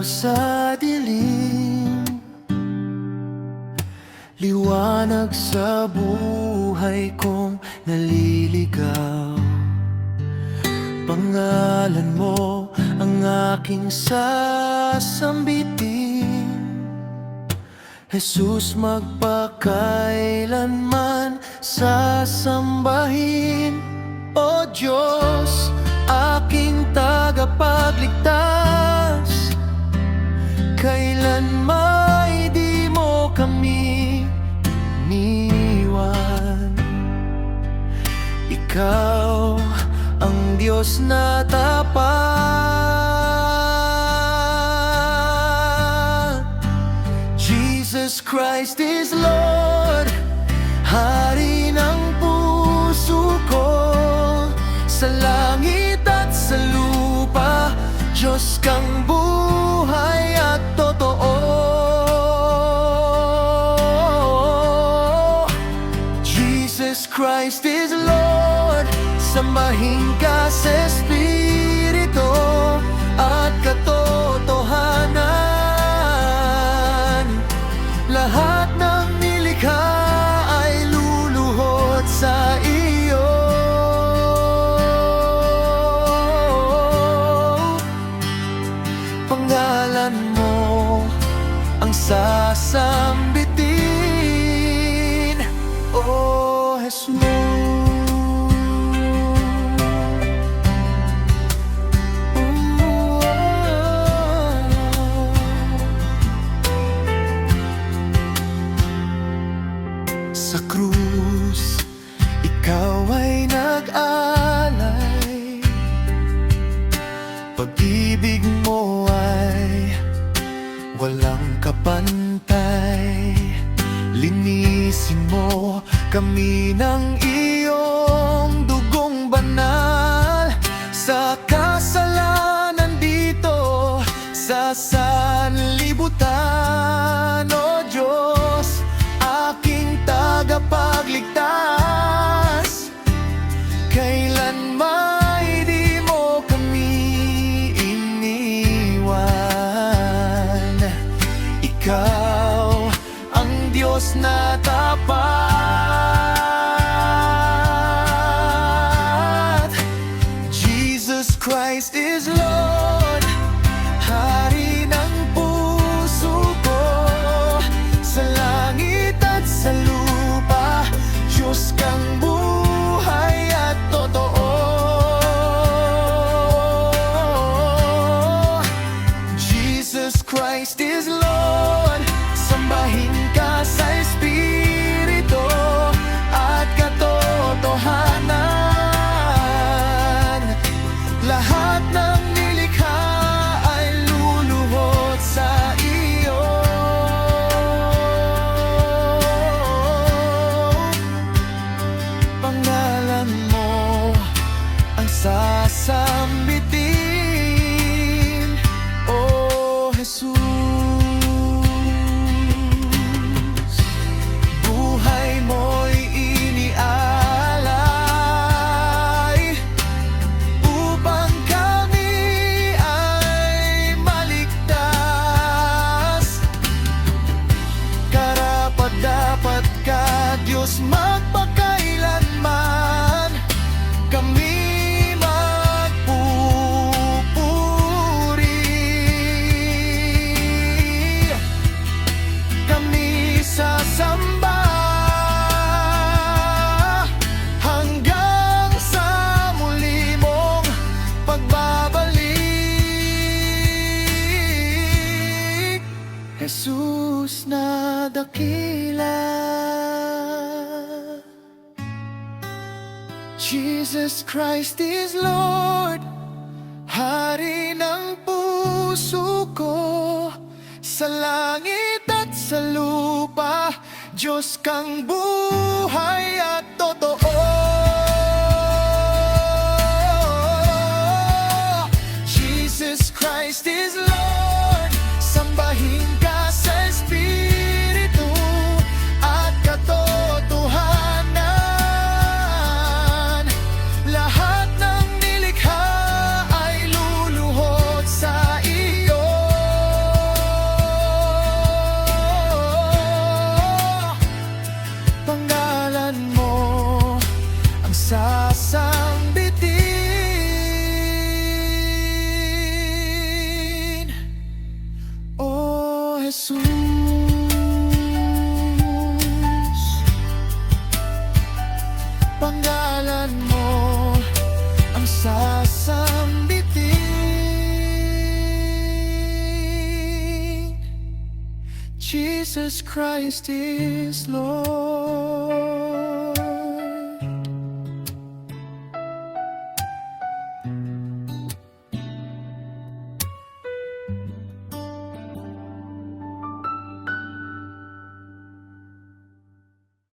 ilaw sa dilim, liwanag sa buhay kong naliligaw. Pangalan mo ang aking sasambitin, Jesus, magpakailanman sasambahin. O Diyos, aking tagapagligtas, kailanman di mo kami iniwan. Ikaw ang Diyos na tapat. Jesus Christ is Lord, Hari ng puso ko. Sa langit at sa lupa, Diyos kang buhay at totoo. Jesus Christ is Lord, sambahin ka sa Espiritu at katotohanan. Lahat ng nilikha ay luluhod sa iyo. Pangalan mo ang sasambitin, O Jesus. Sa krus, ikaw ay nag-alay. Pag-ibig mo ay walang kapantay. Linisin mo kami ng iyong dugong banal. Sa kasalanan dito sa sanlibutan, O Diyos, aking tagapagligtas, kailanman di mo kami iniwan. Ikaw ang Diyos na tapat. Jesus Christ is Lord, Hari ng puso ko. Sa langit at sa lupa, Diyos kang buhay at totoo. Jesus Christ is Lord, sambahin ka sa Espiritu at katotohanan. Lahat ng nilikha ay luluhod sa iyo. Pangalan mo ang sasambitin, O Jesus. Buhay mo'y inialay upang kami ay maligtas. Karapat-dapat ka, Diyos, magpakailanman kami magpupuri. Kami sasamba hanggang sa muli mong pagbabalik. Jesus na dakila, Jesus Christ is Lord, Hari ng puso ko. Sa langit at sa lupa, Diyos kang buhay at totoo. Jesus Christ is Lord, sambahin ka sa Espiritu at katotohanan. Lahat ng nilikha ay luluhod sa iyo. Jesus. Pangalan mo ang sasambitin. Jesus Christ is Lord.